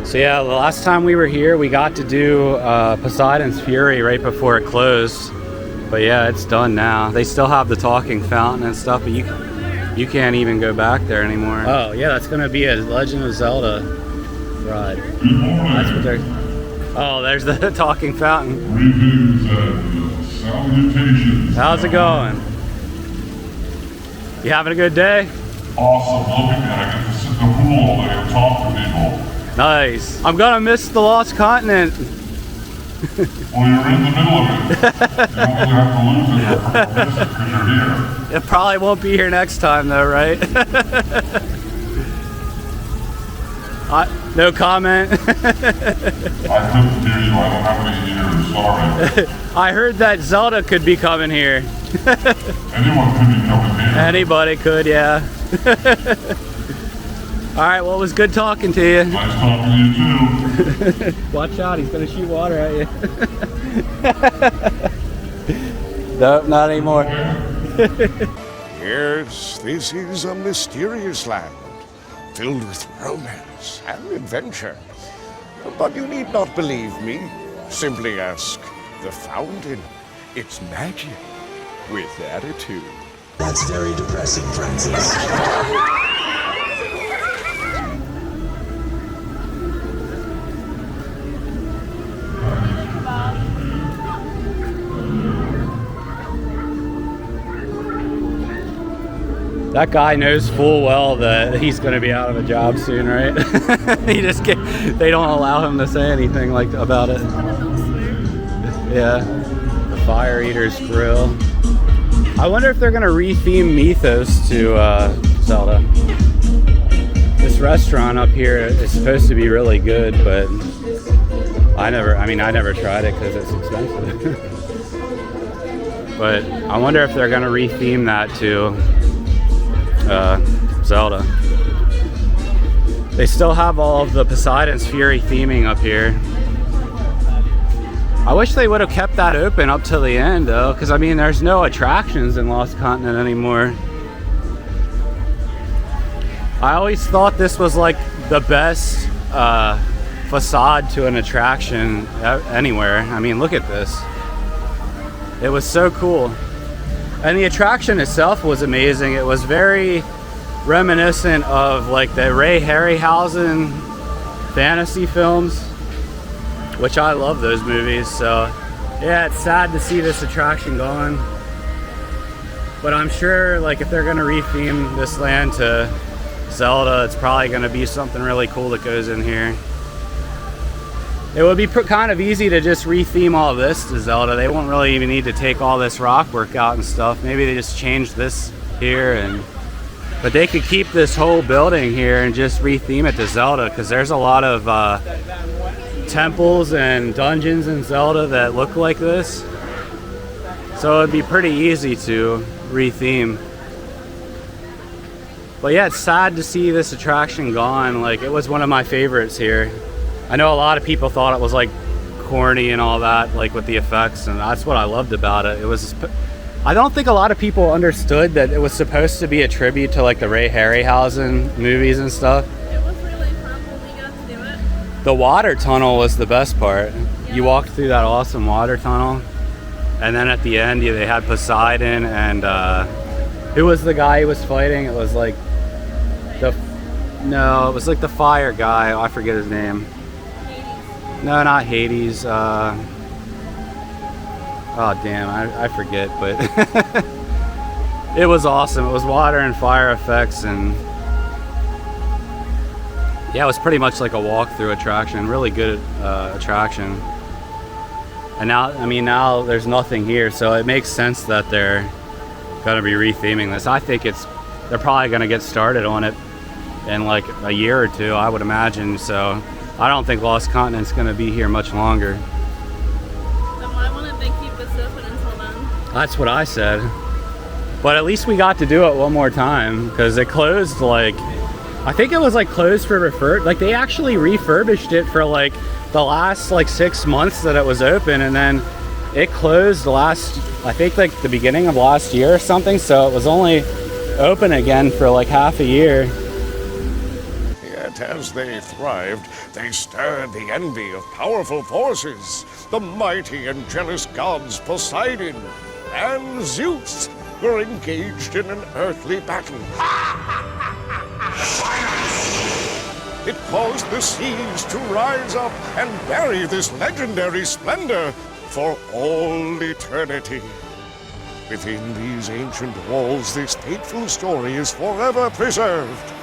So yeah, the last time we were here, we got to do Poseidon's Fury right before it closed. But yeah, it's done now. They still have the talking fountain and stuff, but you can't even go back there anymore. Oh yeah, that's gonna be a Legend of Zelda ride. That's what they're. Oh, there's the talking fountain. Greetings and salutations. How's it going? You having a good day? Awesome. Looking at I get to sit in the pool all day and talk to people. Nice. I'm gonna miss the Lost Continent. Well, you're in the middle of it. You don't really have to lose it or miss it because you're here. It probably won't be here next time though, right? No comment. I couldn't hear you. I don't have any ears. Sorry. I heard that Zelda could be coming here. Anyone could be coming here. Anybody could, yeah. All right, well, it was good talking to you. Nice talking to you too. Watch out, he's gonna shoot water at you. Nope, not anymore. Yes, this is a mysterious land. filled with romance and adventure. But you need not believe me. Simply ask the fountain. It's magic with attitude. That's very depressing, Francis. That guy knows full well that he's going to be out of a job soon, right? They don't allow him to say anything like about it. Yeah, the Fire Eater's Grill. I wonder if they're going to retheme Mythos to Zelda. This restaurant up here is supposed to be really good, but I never tried it because it's expensive. But I wonder if they're going to retheme that to Zelda. They still have all of the Poseidon's Fury theming up here. I wish they would have kept that open up till the end though, because I mean there's no attractions in Lost Continent anymore. I always thought this was like the best facade to an attraction anywhere. I mean, look at this. It was so cool. And the attraction itself was amazing. It was very reminiscent of like the Ray Harryhausen fantasy films, which I love those movies. So yeah, it's sad to see this attraction gone. But I'm sure like if they're gonna retheme this land to Zelda, it's probably gonna be something really cool that goes in here. It would be kind of easy to just retheme all of this to Zelda. They won't really even need to take all this rock work out and stuff. Maybe they just change this here, but they could keep this whole building here and just retheme it to Zelda, because there's a lot of temples and dungeons in Zelda that look like this. So it'd be pretty easy to retheme. But yeah, it's sad to see this attraction gone. Like, it was one of my favorites here. I know a lot of people thought it was like corny and all that, like with the effects, and that's what I loved about it. I don't think a lot of people understood that it was supposed to be a tribute to like the Ray Harryhausen movies and stuff. It was really fun when we got to do it. The water tunnel was the best part. Yeah. You walked through that awesome water tunnel, and then at the end they had Poseidon and who was the guy he was fighting? It was like it was like the fire guy. I forget his name. No, not Hades. Oh damn, I forget, but it was awesome. It was water and fire effects, and yeah, it was pretty much like a walkthrough attraction. Really good attraction. And now there's nothing here, so it makes sense that they're gonna be retheming this. I think they're probably gonna get started on it in like a year or two, I would imagine. So I don't think Lost Continent's gonna be here much longer. Then why wouldn't they keep this open until then? That's what I said. But at least we got to do it one more time, because it closed like, I think it was like closed for like they actually refurbished it for like the last like 6 months that it was open, and then it closed I think like the beginning of last year or something, so it was only open again for like half a year. Yet as they thrived, they stirred the envy of powerful forces. The mighty and jealous gods Poseidon and Zeus were engaged in an earthly battle. It caused the seas to rise up and bury this legendary splendor for all eternity. Within these ancient walls, this fateful story is forever preserved.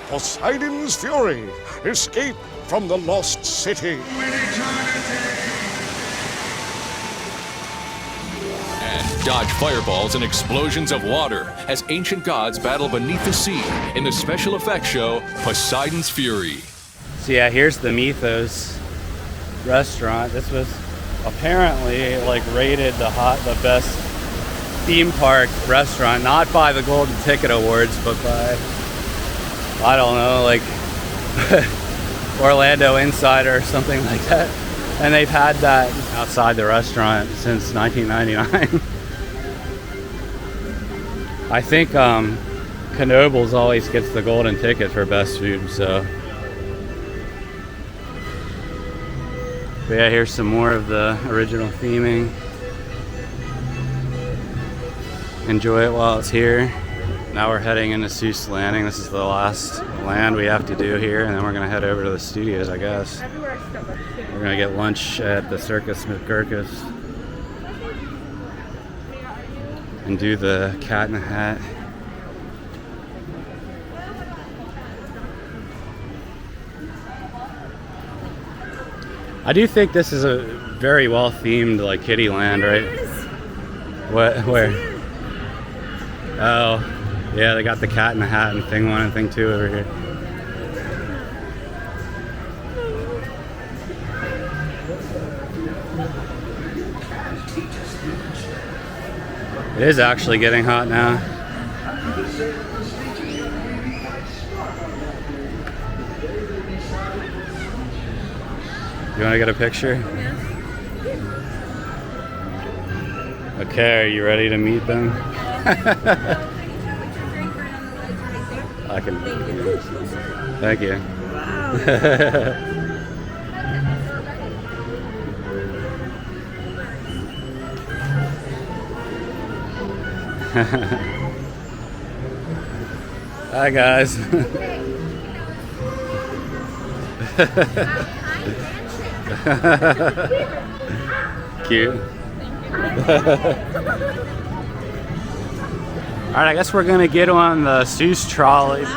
Poseidon's fury escaped from the lost city. And dodge fireballs and explosions of water as ancient gods battle beneath the sea in the special effects show Poseidon's Fury. So yeah, here's the Mythos restaurant. This was apparently like rated the best theme park restaurant, not by the Golden Ticket Awards, but by, I don't know, like Orlando Insider or something like that. And they've had that outside the restaurant since 1999. I think Knoebels always gets the golden ticket for best food, so. But yeah, here's some more of the original theming. Enjoy it while it's here. Now we're heading into Seuss Landing. This is the last land we have to do here, and then we're gonna head over to the studios, I guess. We're gonna get lunch at the Circus McGurkus and do the Cat in the Hat. I do think this is a very well themed like kiddie land, right? What? Where? Oh, yeah, they got the Cat in the Hat and Thing 1 and Thing 2 over here. It is actually getting hot now. You want to get a picture? Yeah. Okay, are you ready to meet them? I can. Thank you. Hi guys. Cute. Alright, I guess we're gonna get on the Seuss trolley. It's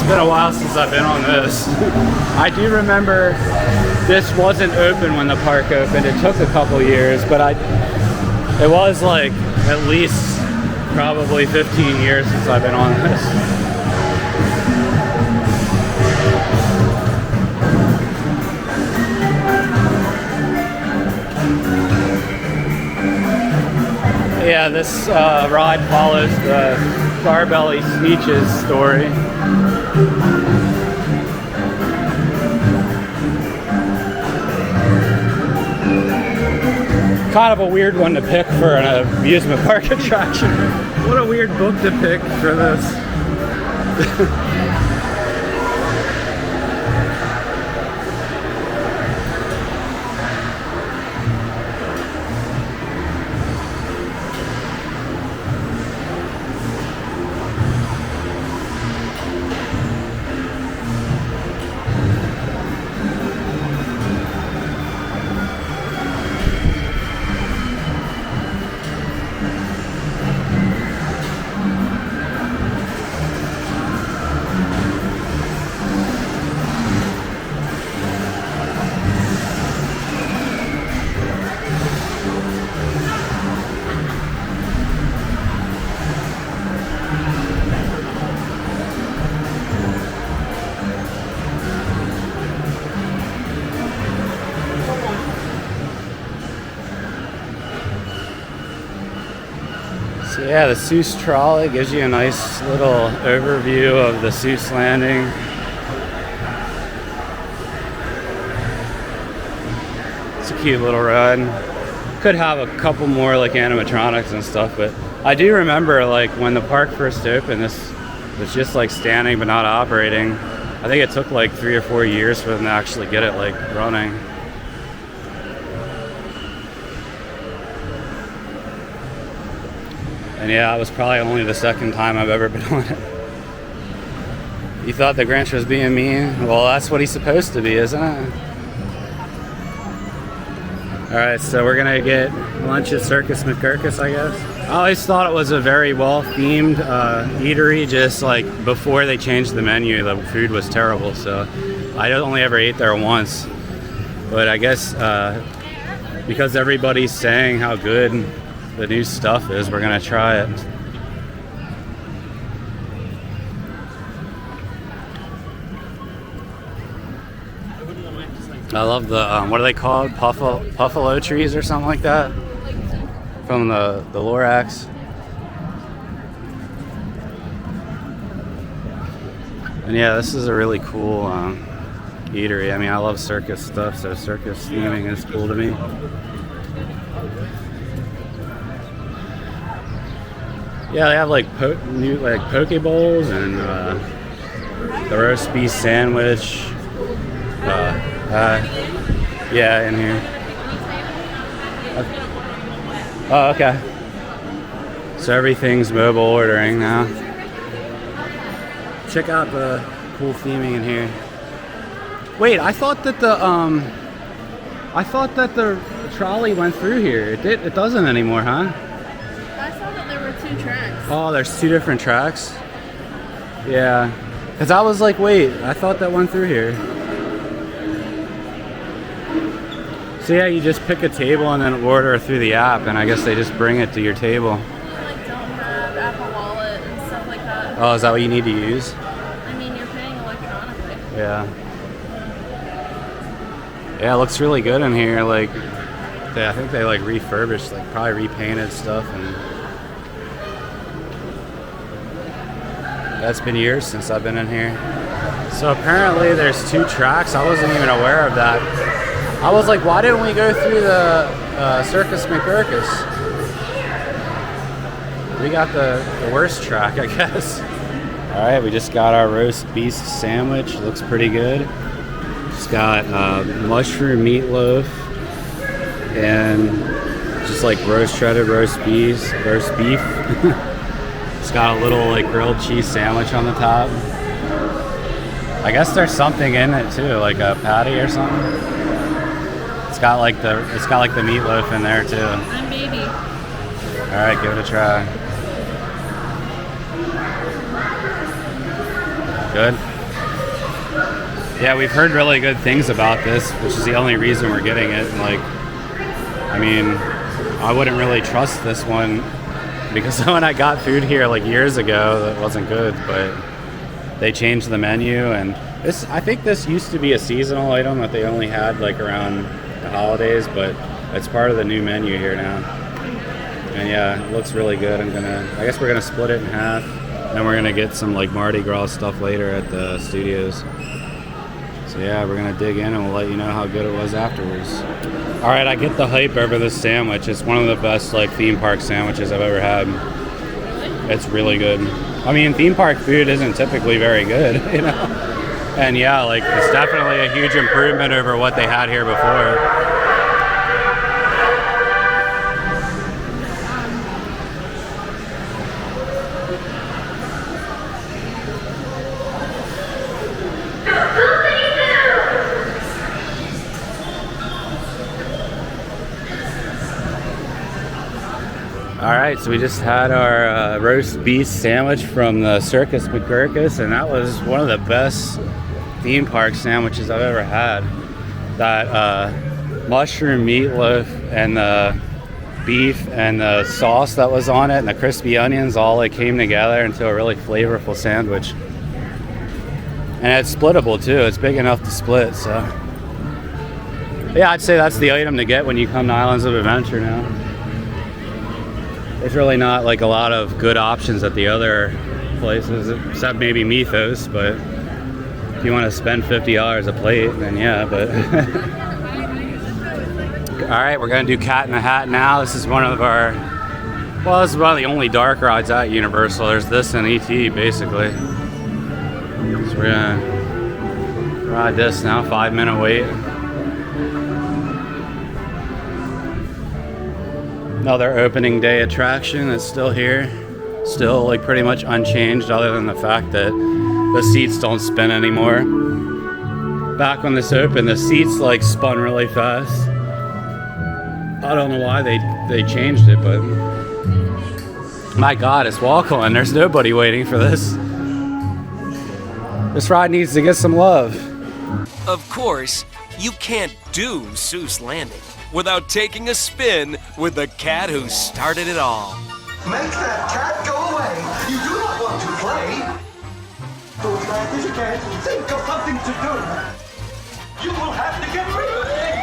been a while since I've been on this. I do remember this wasn't open when the park opened. It took a couple years, but it was like at least probably 15 years since I've been on this. Yeah, this ride follows the Starbelly Sneetches story. Kind of a weird one to pick for an amusement park attraction. What a weird book to pick for this. So yeah, the Seuss trolley gives you a nice little overview of the Seuss Landing. It's a cute little ride. Could have a couple more like animatronics and stuff, but I do remember like when the park first opened, this was just like standing but not operating. I think it took like 3 or 4 years for them to actually get it like running. And yeah, it was probably only the second time I've ever been on it. You thought the Grinch was being mean? Well, that's what he's supposed to be, isn't it? Alright, so we're gonna get lunch at Circus McGurkus, I guess. I always thought it was a very well-themed eatery, just like before they changed the menu, the food was terrible, so I only ever ate there once. But I guess because everybody's saying how good the new stuff is, we're gonna try it. I love the what are they called? Buffalo trees or something like that from the Lorax. And yeah, this is a really cool eatery. I mean, I love circus stuff, so circus theming is cool to me. Yeah, they have like new like poke bowls and the roast beef sandwich. Yeah, in here. Oh, okay. So everything's mobile ordering now. Check out the cool theming in here. Wait, I thought that the trolley went through here. It doesn't anymore, huh? I saw that there were 2 tracks. Oh, there's 2 different tracks? Yeah. Because I was like, wait, I thought that went through here. So yeah, you just pick a table and then order through the app, and I guess they just bring it to your table. They like don't have Apple Wallet and stuff like that. Oh, is that what you need to use? I mean, you're paying electronically. Yeah. Yeah, it looks really good in here. Like, I think they like refurbished, like probably repainted stuff, and that's been years since I've been in here. So apparently there's 2 tracks. I wasn't even aware of that. I was like, why didn't we go through the Circus McGurkus? We got the worst track, I guess. All right, we just got our roast beef sandwich. Looks pretty good. It's got mushroom meatloaf and just like shredded roast beef. It's got a little like grilled cheese sandwich on the top. I guess there's something in it too, like a patty or something. It's got like the meatloaf in there too. I'm baby. All right, give it a try. Good. Yeah, we've heard really good things about this, which is the only reason we're getting it. Like, I mean, I wouldn't really trust this one because when I got food here like years ago, that wasn't good. But they changed the menu, and I think this used to be a seasonal item that they only had like around the holidays, but it's part of the new menu here now. And yeah, it looks really good. I guess we're gonna split it in half, and then we're gonna get some like Mardi Gras stuff later at the studios. So yeah, we're gonna dig in and we'll let you know how good it was afterwards. All right, I get the hype over this sandwich. It's one of the best like theme park sandwiches I've ever had. It's really good. I mean, theme park food isn't typically very good, you know? And yeah, like it's definitely a huge improvement over what they had here before. All right, so we just had our roast beef sandwich from the Circus McGurkus, and that was one of the best theme park sandwiches I've ever had. That mushroom meatloaf and the beef and the sauce that was on it and the crispy onions all like came together into a really flavorful sandwich. And it's splittable too. It's big enough to split, so yeah, I'd say that's the item to get when you come to Islands of Adventure now. There's really not like a lot of good options at the other places, except maybe Mythos, but if you want to spend $50 a plate, then yeah, but all right, we're gonna do Cat in the Hat now. This is one of our, well, this is one of the only dark rides at Universal. There's this and ET basically. So we're gonna ride this now, 5-minute wait. Another opening day attraction that's still here. Still like pretty much unchanged other than the fact that the seats don't spin anymore. Back when this opened, the seats like spun really fast. I don't know why they changed it, but my God, it's Walkland. There's nobody waiting for this. This ride needs to get some love. Of course, you can't do Seuss Landing without taking a spin with the cat who started it all. Make that cat go away! You do not want to play! Go as fast as you can. Think of something to do! You will have to get rid of it!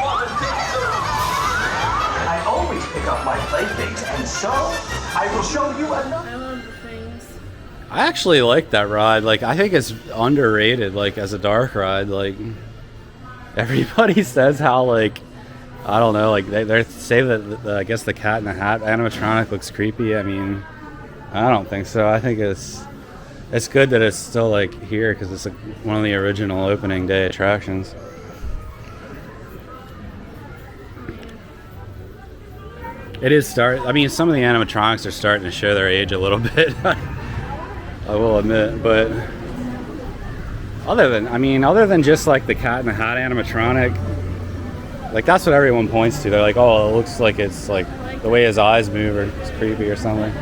I always pick up my playthings, and so I will show you another. I love the things. I actually like that ride. Like, I think it's underrated, like, as a dark ride. Like, everybody says how, like, I don't know, like they say that I guess the Cat in the Hat animatronic looks creepy. I mean, I don't think so. I think it's good that it's still like here because it's like one of the original opening day attractions. It is I mean, some of the animatronics are starting to show their age a little bit. I will admit, but other than just like the Cat in the Hat animatronic, like that's what everyone points to. They're like, oh, it looks like it's like the way his eyes move or it's creepy or something.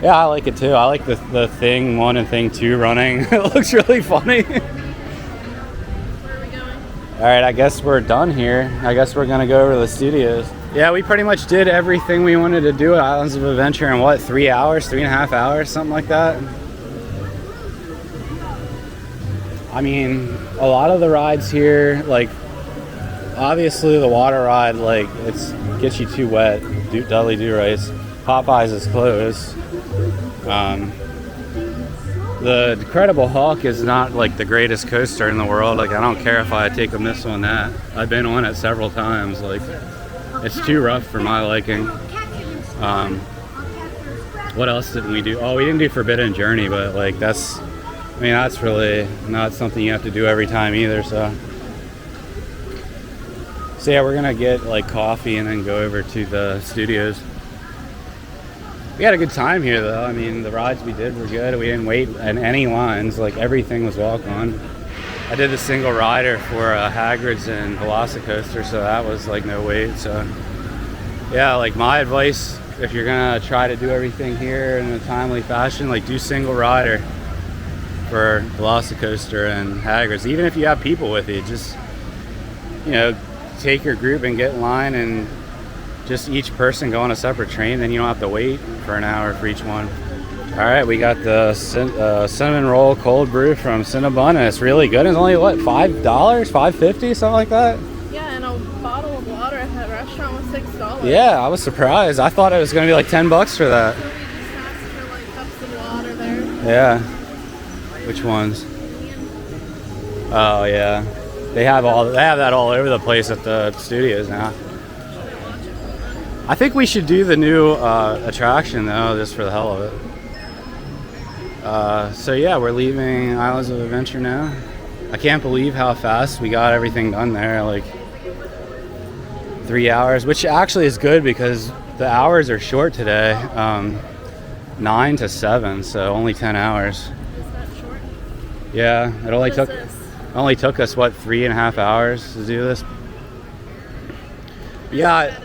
Yeah, I like it too. I like the Thing 1 and Thing 2 running. It looks really funny. Where are we going? All right, I guess we're done here. I guess we're gonna go over to the studios. Yeah, we pretty much did everything we wanted to do at Islands of Adventure in what, 3 hours, 3.5 hours, something like that. I mean, a lot of the rides here, like, obviously the water ride, like, gets you too wet. Dudley Do Rice. Popeyes is closed. The Incredible Hulk is not like the greatest coaster in the world. Like, I don't care if I take a miss on that. I've been on it several times. Like, it's too rough for my liking. What else didn't we do? Oh, we didn't do Forbidden Journey, but like that's really not something you have to do every time either. So yeah, we're gonna get like coffee and then go over to the studios. We had a good time here though. I mean, the rides we did were good. We didn't wait in any lines. Like, everything was walk on. I did the single rider for Hagrid's and VelociCoaster, so that was like no wait. So yeah, like my advice, if you're gonna try to do everything here in a timely fashion, like do single rider for VelociCoaster and Hagrid's. Even if you have people with you, just, you know, take your group and get in line and just each person go on a separate train, then you don't have to wait for an hour for each one. All right, we got the cinnamon roll cold brew from Cinnabon, and it's really good. It's only, what, $5? $5.50, something like that? Yeah, and a bottle of water at that restaurant was $6. Yeah, I was surprised. I thought it was going to be like $10 for that. So we just asked for like cups of water there. Yeah. Which ones? Oh, yeah. They have that all over the place at the studios now. I think we should do the new attraction though, just for the hell of it. So yeah, we're leaving Islands of Adventure now. I can't believe how fast we got everything done there, like 3 hours, which actually is good because the hours are short today, 9 to 7, so only 10 hours. Is that short? Yeah, it only took us, what, 3.5 hours to do this? Yeah,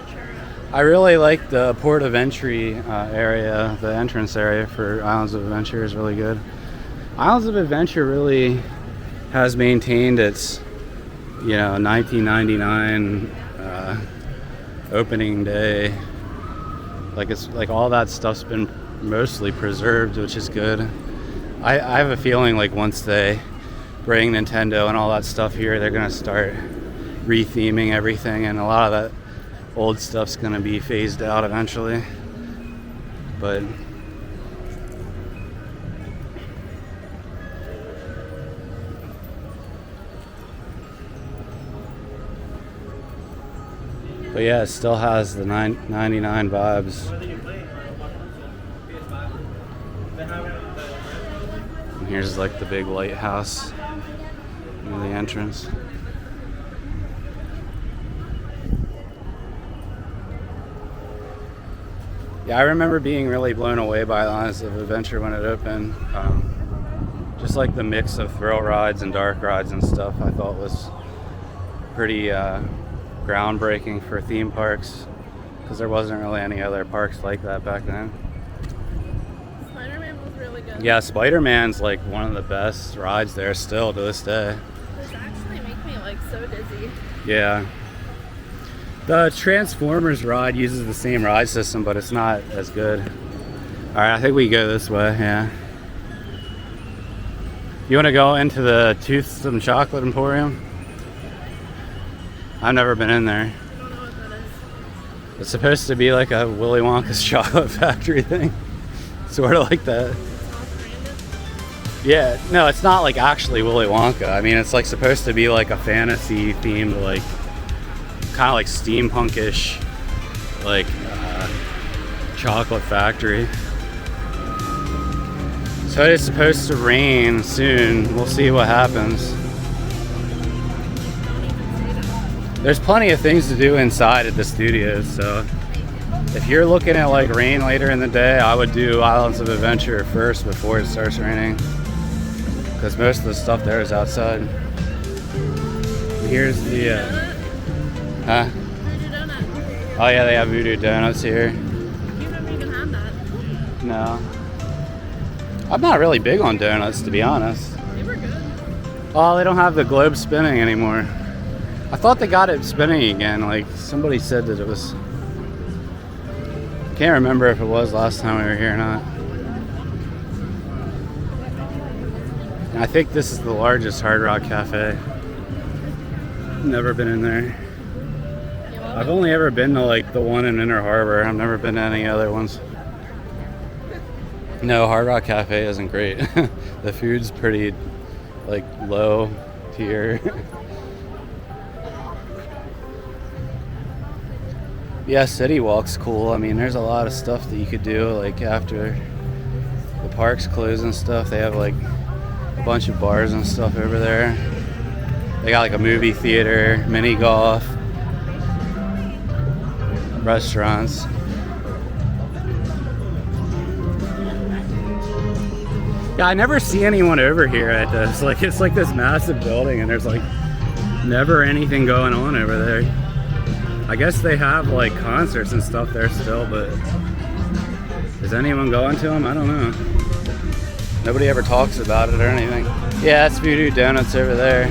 I really like the port of entry area. The entrance area for Islands of Adventure is really good. Islands of Adventure really has maintained its, 1999 opening day. Like, it's like all that stuff's been mostly preserved, which is good. I have a feeling like once they bring Nintendo and all that stuff here, they're gonna start re-theming everything, and a lot of that old stuff's gonna be phased out eventually. But yeah, it still has the 99 vibes. And here's like the big lighthouse near the entrance. Yeah, I remember being really blown away by Islands of Adventure when it opened. Just like the mix of thrill rides and dark rides and stuff, I thought was pretty groundbreaking for theme parks, because there wasn't really any other parks like that back then. Spider-Man was really good. Yeah, Spider-Man's like one of the best rides there still to this day. This actually makes me like so dizzy. Yeah. The Transformers ride uses the same ride system, but it's not as good. Alright, I think we go this way, yeah. You want to go into the Toothsome Chocolate Emporium? I've never been in there. I don't know what that is. It's supposed to be like a Willy Wonka's chocolate factory thing. Sort of like that. Yeah, no, it's not like actually Willy Wonka. I mean, it's like supposed to be like a fantasy themed, like kind of like steampunkish, like chocolate factory. So it's supposed to rain soon. We'll see what happens. There's plenty of things to do inside at the studios, so if you're looking at like rain later in the day, I would do Islands of Adventure first before it starts raining, because most of the stuff there is outside. Here's the huh? Oh yeah, they have Voodoo Donuts here. You don't even have that. No, I'm not really big on donuts, to be honest. They were good. Oh, they don't have the globe spinning anymore. I thought they got it spinning again. Like somebody said that it was. Can't remember if it was last time we were here or not. And I think this is the largest Hard Rock Cafe. Never been in there. I've only ever been to like the one in Inner Harbor. I've never been to any other ones. No, Hard Rock Cafe isn't great. The food's pretty like low tier. Yeah, CityWalk's cool. I mean, there's a lot of stuff that you could do like after the parks close and stuff. They have like a bunch of bars and stuff over there. They got like a movie theater, mini golf, restaurants. Yeah, I never see anyone over here at this. Like, it's like this massive building and there's like never anything going on over there. I guess they have like concerts and stuff there still, but is anyone going to them? I don't know. Nobody ever talks about it or anything. Yeah, that's Voodoo Donuts over there.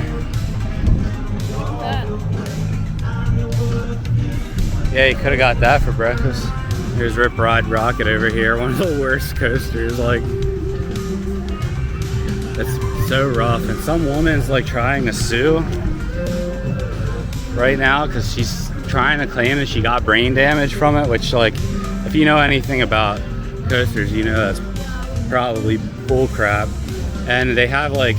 Yeah, you could have got that for breakfast. Here's Rip Ride Rocket over here, one of the worst coasters. Like, it's so rough, and some woman's like trying to sue right now because she's trying to claim that she got brain damage from it, which, like, if you know anything about coasters, you know that's probably bull crap. And they have like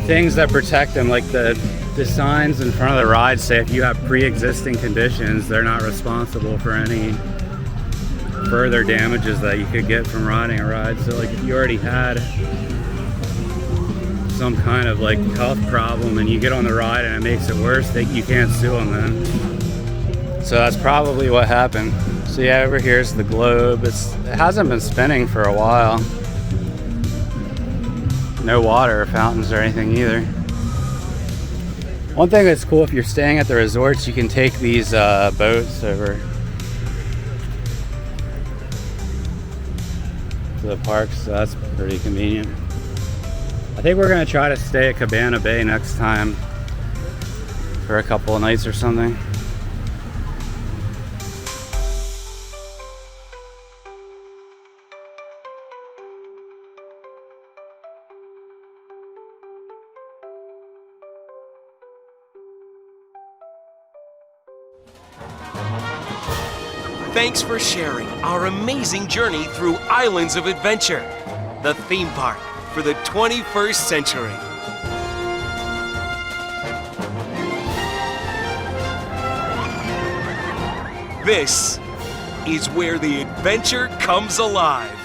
things that protect them, like the signs in front of the ride say if you have pre-existing conditions, they're not responsible for any further damages that you could get from riding a ride. So like if you already had some kind of like health problem and you get on the ride and it makes it worse, you can't sue them then. So that's probably what happened. So yeah, over here's the globe. It hasn't been spinning for a while. No water fountains or anything either. One thing that's cool, if you're staying at the resorts, you can take these boats over to the parks, so that's pretty convenient. I think we're gonna try to stay at Cabana Bay next time for a couple of nights or something. Thanks for sharing our amazing journey through Islands of Adventure, the theme park for the 21st century. This is where the adventure comes alive.